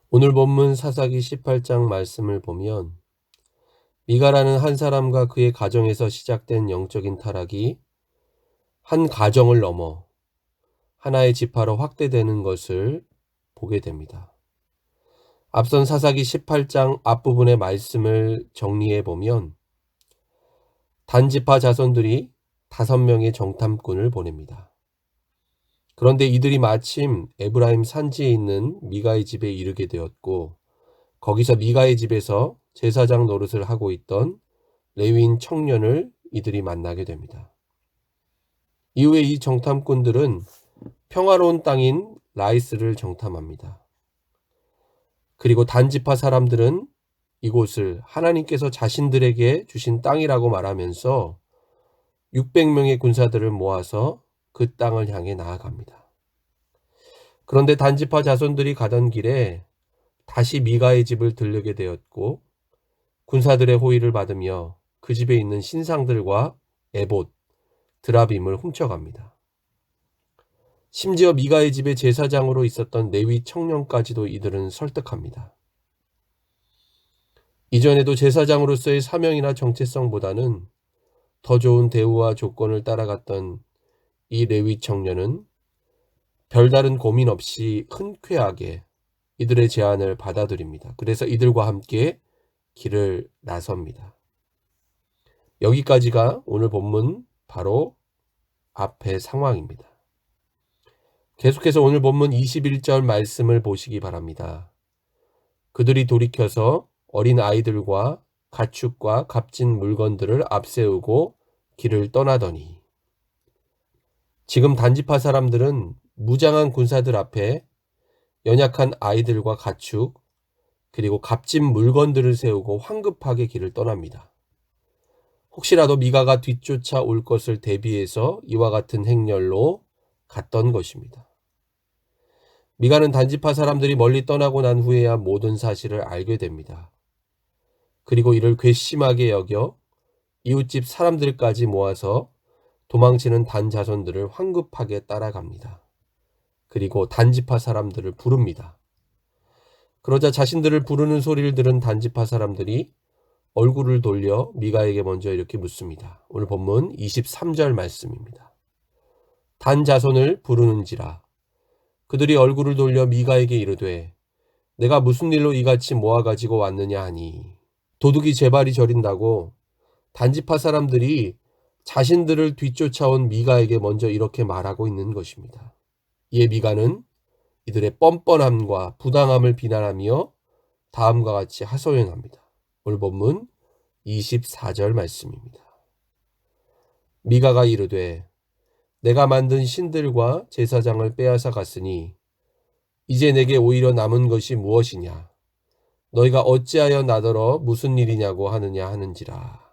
오늘 본문 사사기 18장 말씀을 보면 미가라는 한 사람과 그의 가정에서 시작된 영적인 타락이 한 가정을 넘어 하나의 지파로 확대되는 것을 보게 됩니다. 앞선 사사기 18장 앞부분의 말씀을 정리해 보면 단지파 자손들이 5명의 정탐꾼을 보냅니다. 그런데 이들이 마침 에브라임 산지에 있는 미가의 집에 이르게 되었고, 거기서 미가의 집에서 제사장 노릇을 하고 있던 레위인 청년을 이들이 만나게 됩니다. 이후에 이 정탐꾼들은 평화로운 땅인 라이스를 정탐합니다. 그리고 단지파 사람들은 이곳을 하나님께서 자신들에게 주신 땅이라고 말하면서 600명의 군사들을 모아서 그 땅을 향해 나아갑니다. 그런데 단지파 자손들이 가던 길에 다시 미가의 집을 들르게 되었고, 군사들의 호의를 받으며 그 집에 있는 신상들과 에봇, 드라빔을 훔쳐갑니다. 심지어 미가의 집의 제사장으로 있었던 레위 청년까지도 이들은 설득합니다. 이전에도 제사장으로서의 사명이나 정체성보다는 더 좋은 대우와 조건을 따라갔던 이 레위 청년은 별다른 고민 없이 흔쾌하게 이들의 제안을 받아들입니다. 그래서 이들과 함께 길을 나섭니다. 여기까지가 오늘 본문 바로 앞의 상황입니다. 계속해서 오늘 본문 21절 말씀을 보시기 바랍니다. 그들이 돌이켜서 어린 아이들과 가축과 값진 물건들을 앞세우고 길을 떠나더니, 지금 단지파 사람들은 무장한 군사들 앞에 연약한 아이들과 가축 그리고 값진 물건들을 세우고 황급하게 길을 떠납니다. 혹시라도 미가가 뒤쫓아 올 것을 대비해서 이와 같은 행렬로 갔던 것입니다. 미가는 단지파 사람들이 멀리 떠나고 난 후에야 모든 사실을 알게 됩니다. 그리고 이를 괘씸하게 여겨 이웃집 사람들까지 모아서 도망치는 단 자손들을 황급하게 따라갑니다. 그리고 단지파 사람들을 부릅니다. 그러자 자신들을 부르는 소리를 들은 단지파 사람들이 얼굴을 돌려 미가에게 먼저 이렇게 묻습니다. 오늘 본문 23절 말씀입니다. 단 자손을 부르는지라. 그들이 얼굴을 돌려 미가에게 이르되 내가 무슨 일로 이같이 모아가지고 왔느냐 하니, 도둑이 제 발이 저린다고 단지파 사람들이 자신들을 뒤쫓아온 미가에게 먼저 이렇게 말하고 있는 것입니다. 이에 미가는 이들의 뻔뻔함과 부당함을 비난하며 다음과 같이 하소연합니다. 오늘 본문 24절 말씀입니다. 미가가 이르되 내가 만든 신들과 제사장을 빼앗아 갔으니 이제 내게 오히려 남은 것이 무엇이냐? 너희가 어찌하여 나더러 무슨 일이냐고 하느냐 하는지라.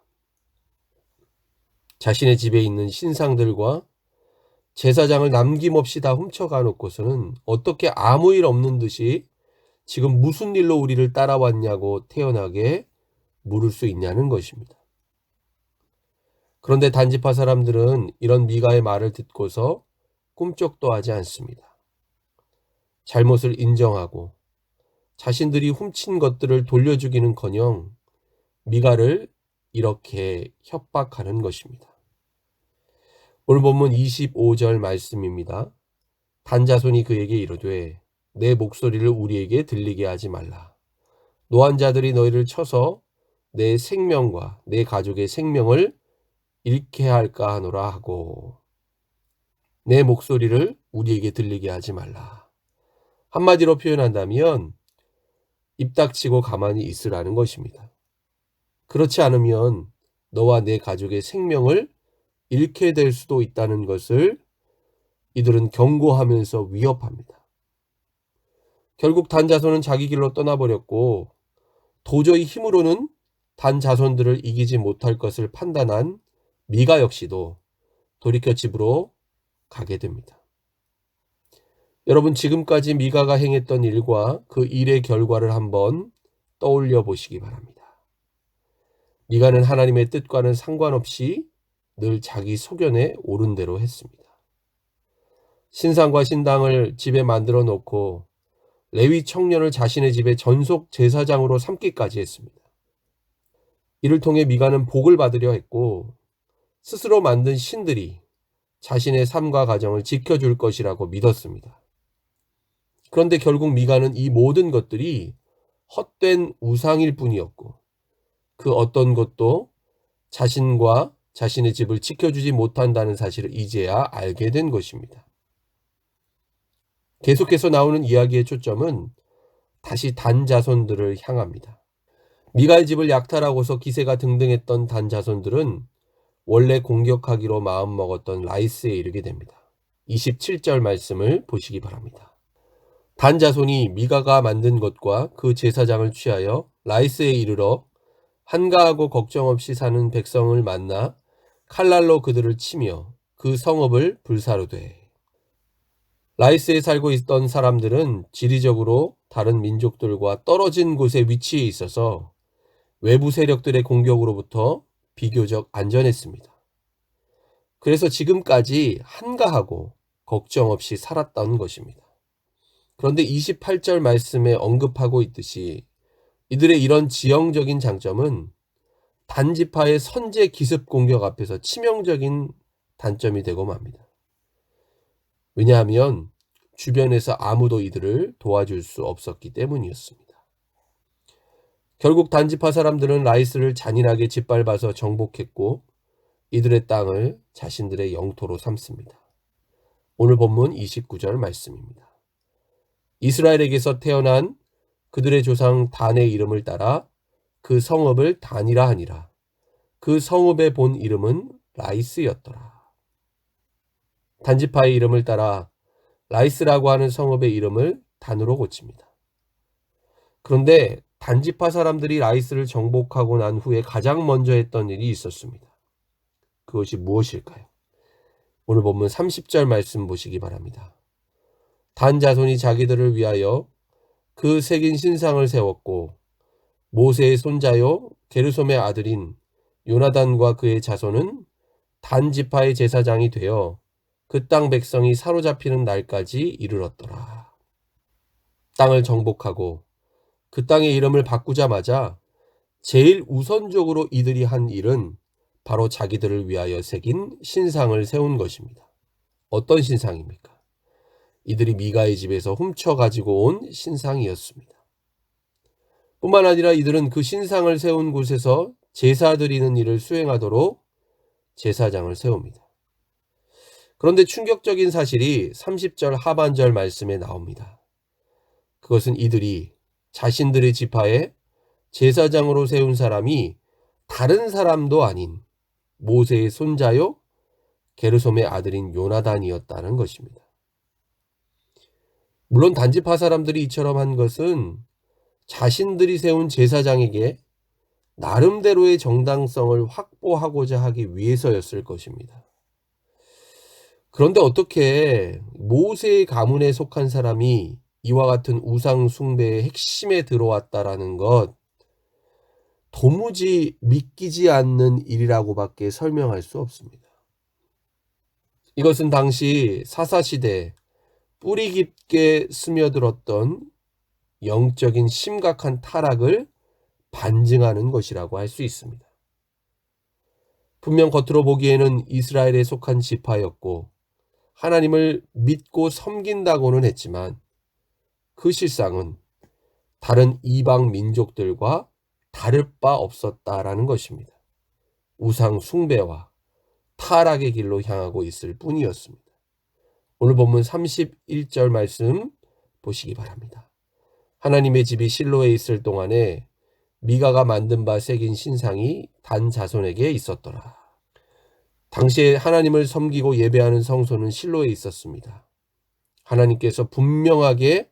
자신의 집에 있는 신상들과 제사장을 남김없이 다 훔쳐가 놓고서는 어떻게 아무 일 없는 듯이 지금 무슨 일로 우리를 따라왔냐고 태연하게 물을 수 있냐는 것입니다. 그런데 단지파 사람들은 이런 미가의 말을 듣고서 꿈쩍도 하지 않습니다. 잘못을 인정하고 자신들이 훔친 것들을 돌려주기는커녕 미가를 이렇게 협박하는 것입니다. 오늘 본문 25절 말씀입니다. 단자손이 그에게 이르되 내 목소리를 우리에게 들리게 하지 말라. 노한 자들이 너희를 쳐서 내 생명과 내 가족의 생명을 잃게 할까 하노라 하고, 내 목소리를 우리에게 들리게 하지 말라. 한마디로 표현한다면 입 닥치고 가만히 있으라는 것입니다. 그렇지 않으면 너와 내 가족의 생명을 잃게 될 수도 있다는 것을 이들은 경고하면서 위협합니다. 결국 단 자손은 자기 길로 떠나버렸고, 도저히 힘으로는 단 자손들을 이기지 못할 것을 판단한 미가 역시도 돌이켜 집으로 가게 됩니다. 여러분, 지금까지 미가가 행했던 일과 그 일의 결과를 한번 떠올려 보시기 바랍니다. 미가는 하나님의 뜻과는 상관없이 늘 자기 소견에 옳은 대로 했습니다. 신상과 신당을 집에 만들어 놓고 레위 청년을 자신의 집의 전속 제사장으로 삼기까지 했습니다. 이를 통해 미가는 복을 받으려 했고 스스로 만든 신들이 자신의 삶과 가정을 지켜줄 것이라고 믿었습니다. 그런데 결국 미가는 이 모든 것들이 헛된 우상일 뿐이었고 그 어떤 것도 자신과 자신의 집을 지켜주지 못한다는 사실을 이제야 알게 된 것입니다. 계속해서 나오는 이야기의 초점은 다시 단 자손들을 향합니다. 미가의 집을 약탈하고서 기세가 등등했던 단 자손들은 원래 공격하기로 마음먹었던 라이스에 이르게 됩니다. 27절 말씀을 보시기 바랍니다. 단 자손이 미가가 만든 것과 그 제사장을 취하여 라이스에 이르러 한가하고 걱정 없이 사는 백성을 만나 칼날로 그들을 치며 그 성읍을 불사르되. 라이스에 살고 있던 사람들은 지리적으로 다른 민족들과 떨어진 곳에 위치해 있어서 외부 세력들의 공격으로부터 비교적 안전했습니다. 그래서 지금까지 한가하고 걱정 없이 살았던 것입니다. 그런데 28절 말씀에 언급하고 있듯이 이들의 이런 지형적인 장점은 단지파의 선제 기습 공격 앞에서 치명적인 단점이 되고 맙니다. 왜냐하면 주변에서 아무도 이들을 도와줄 수 없었기 때문이었습니다. 결국 단지파 사람들은 라이스를 잔인하게 짓밟아서 정복했고 이들의 땅을 자신들의 영토로 삼습니다. 오늘 본문 29절 말씀입니다. 이스라엘에게서 태어난 그들의 조상 단의 이름을 따라 그 성읍을 단이라 하니라. 그 성읍의 본 이름은 라이스였더라. 단지파의 이름을 따라 라이스라고 하는 성읍의 이름을 단으로 고칩니다. 그런데 단지파 사람들이 라이스를 정복하고 난 후에 가장 먼저 했던 일이 있었습니다. 그것이 무엇일까요? 오늘 본문 30절 말씀 보시기 바랍니다. 단 자손이 자기들을 위하여 그 새긴 신상을 세웠고 모세의 손자요 게르솜의 아들인 요나단과 그의 자손은 단 지파의 제사장이 되어 그 땅 백성이 사로잡히는 날까지 이르렀더라. 땅을 정복하고 그 땅의 이름을 바꾸자마자 제일 우선적으로 이들이 한 일은 바로 자기들을 위하여 새긴 신상을 세운 것입니다. 어떤 신상입니까? 이들이 미가의 집에서 훔쳐가지고 온 신상이었습니다. 뿐만 아니라 이들은 그 신상을 세운 곳에서 제사 드리는 일을 수행하도록 제사장을 세웁니다. 그런데 충격적인 사실이 30절 하반절 말씀에 나옵니다. 그것은 이들이 자신들의 지파에 제사장으로 세운 사람이 다른 사람도 아닌 모세의 손자요 게르솜의 아들인 요나단이었다는 것입니다. 물론 단지파 사람들이 이처럼 한 것은 자신들이 세운 제사장에게 나름대로의 정당성을 확보하고자 하기 위해서였을 것입니다. 그런데 어떻게 모세의 가문에 속한 사람이 이와 같은 우상 숭배의 핵심에 들어왔다라는 것, 도무지 믿기지 않는 일이라고밖에 설명할 수 없습니다. 이것은 당시 사사시대 뿌리 깊게 스며들었던 영적인 심각한 타락을 반증하는 것이라고 할 수 있습니다. 분명 겉으로 보기에는 이스라엘에 속한 지파였고 하나님을 믿고 섬긴다고는 했지만 그 실상은 다른 이방 민족들과 다를 바 없었다라는 것입니다. 우상 숭배와 타락의 길로 향하고 있을 뿐이었습니다. 오늘 본문 31절 말씀 보시기 바랍니다. 하나님의 집이 실로에 있을 동안에 미가가 만든 바 새긴 신상이 단 자손에게 있었더라. 당시에 하나님을 섬기고 예배하는 성소는 실로에 있었습니다. 하나님께서 분명하게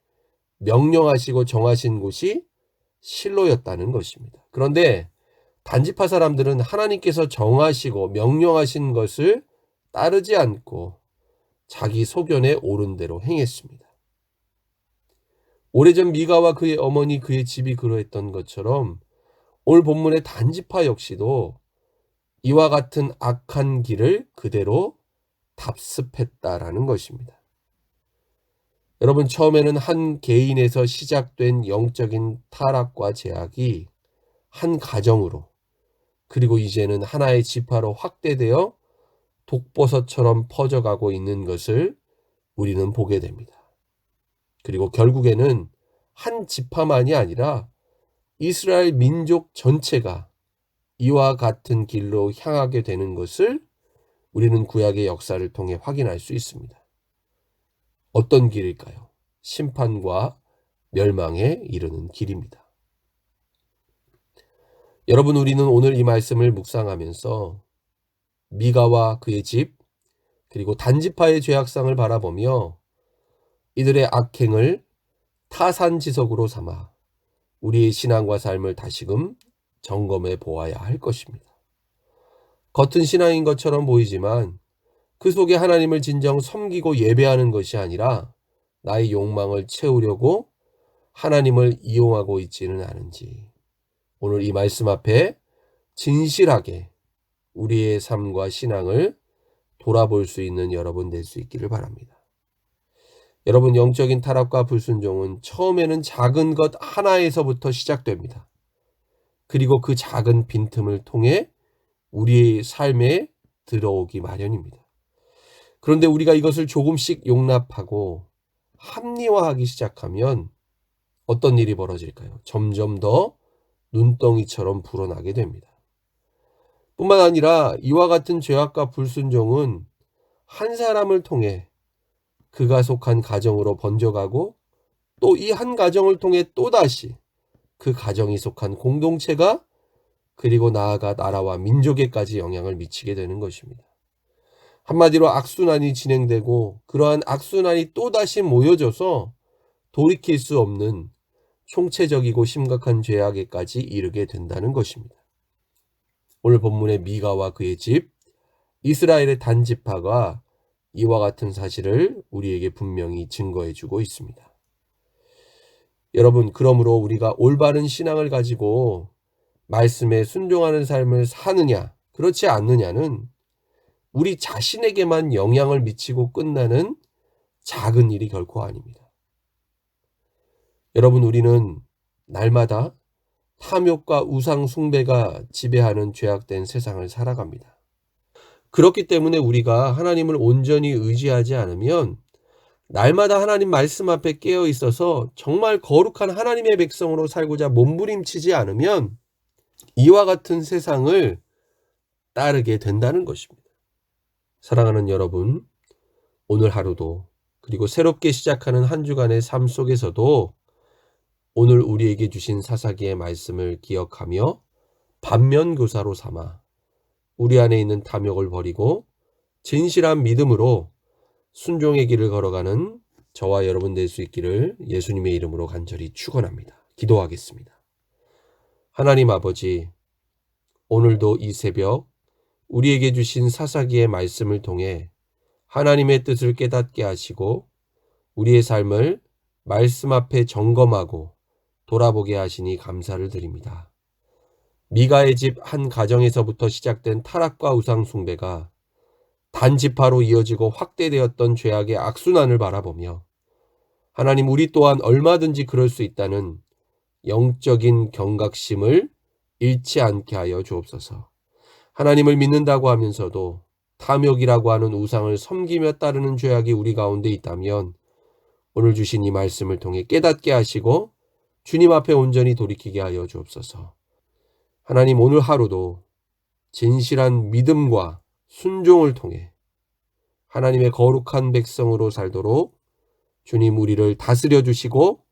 명령하시고 정하신 곳이 실로였다는 것입니다. 그런데 단지파 사람들은 하나님께서 정하시고 명령하신 것을 따르지 않고 자기 소견에 옳은 대로 행했습니다. 오래전 미가와 그의 어머니 그의 집이 그러했던 것처럼 오늘 본문의 단지파 역시도 이와 같은 악한 길을 그대로 답습했다라는 것입니다. 여러분, 처음에는 한 개인에서 시작된 영적인 타락과 제약이 한 가정으로, 그리고 이제는 하나의 지파로 확대되어 독버섯처럼 퍼져가고 있는 것을 우리는 보게 됩니다. 그리고 결국에는 한 지파만이 아니라 이스라엘 민족 전체가 이와 같은 길로 향하게 되는 것을 우리는 구약의 역사를 통해 확인할 수 있습니다. 어떤 길일까요? 심판과 멸망에 이르는 길입니다. 여러분, 우리는 오늘 이 말씀을 묵상하면서 미가와 그의 집, 그리고 단지파의 죄악상을 바라보며 이들의 악행을 타산지석으로 삼아 우리의 신앙과 삶을 다시금 점검해 보아야 할 것입니다. 겉은 신앙인 것처럼 보이지만 그 속에 하나님을 진정 섬기고 예배하는 것이 아니라 나의 욕망을 채우려고 하나님을 이용하고 있지는 않은지, 오늘 이 말씀 앞에 진실하게 우리의 삶과 신앙을 돌아볼 수 있는 여러분 될 수 있기를 바랍니다. 여러분, 영적인 타락과 불순종은 처음에는 작은 것 하나에서부터 시작됩니다. 그리고 그 작은 빈틈을 통해 우리의 삶에 들어오기 마련입니다. 그런데 우리가 이것을 조금씩 용납하고 합리화하기 시작하면 어떤 일이 벌어질까요? 점점 더 눈덩이처럼 불어나게 됩니다. 뿐만 아니라 이와 같은 죄악과 불순종은 한 사람을 통해 그가 속한 가정으로 번져가고 또 이 한 가정을 통해 또다시 그 가정이 속한 공동체가, 그리고 나아가 나라와 민족에까지 영향을 미치게 되는 것입니다. 한마디로 악순환이 진행되고 그러한 악순환이 또다시 모여져서 돌이킬 수 없는 총체적이고 심각한 죄악에까지 이르게 된다는 것입니다. 오늘 본문의 미가와 그의 집, 이스라엘의 단지파가 이와 같은 사실을 우리에게 분명히 증거해 주고 있습니다. 여러분, 그러므로 우리가 올바른 신앙을 가지고 말씀에 순종하는 삶을 사느냐, 그렇지 않느냐는 우리 자신에게만 영향을 미치고 끝나는 작은 일이 결코 아닙니다. 여러분, 우리는 날마다 탐욕과 우상 숭배가 지배하는 죄악된 세상을 살아갑니다. 그렇기 때문에 우리가 하나님을 온전히 의지하지 않으면 날마다 하나님 말씀 앞에 깨어 있어서 정말 거룩한 하나님의 백성으로 살고자 몸부림치지 않으면 이와 같은 세상을 따르게 된다는 것입니다. 사랑하는 여러분, 오늘 하루도, 그리고 새롭게 시작하는 한 주간의 삶 속에서도 오늘 우리에게 주신 사사기의 말씀을 기억하며 반면교사로 삼아 우리 안에 있는 탐욕을 버리고 진실한 믿음으로 순종의 길을 걸어가는 저와 여러분 될 수 있기를 예수님의 이름으로 간절히 축원합니다. 기도하겠습니다. 하나님 아버지, 오늘도 이 새벽 우리에게 주신 사사기의 말씀을 통해 하나님의 뜻을 깨닫게 하시고 우리의 삶을 말씀 앞에 점검하고 돌아보게 하시니 감사를 드립니다. 미가의 집 한 가정에서부터 시작된 타락과 우상 숭배가 단지파로 이어지고 확대되었던 죄악의 악순환을 바라보며 하나님, 우리 또한 얼마든지 그럴 수 있다는 영적인 경각심을 잃지 않게 하여 주옵소서. 하나님을 믿는다고 하면서도 탐욕이라고 하는 우상을 섬기며 따르는 죄악이 우리 가운데 있다면 오늘 주신 이 말씀을 통해 깨닫게 하시고 주님 앞에 온전히 돌이키게 하여 주옵소서. 하나님, 오늘 하루도 진실한 믿음과 순종을 통해 하나님의 거룩한 백성으로 살도록 주님 우리를 다스려 주시고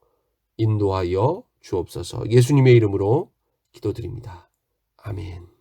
인도하여 주옵소서. 예수님의 이름으로 기도드립니다. 아멘.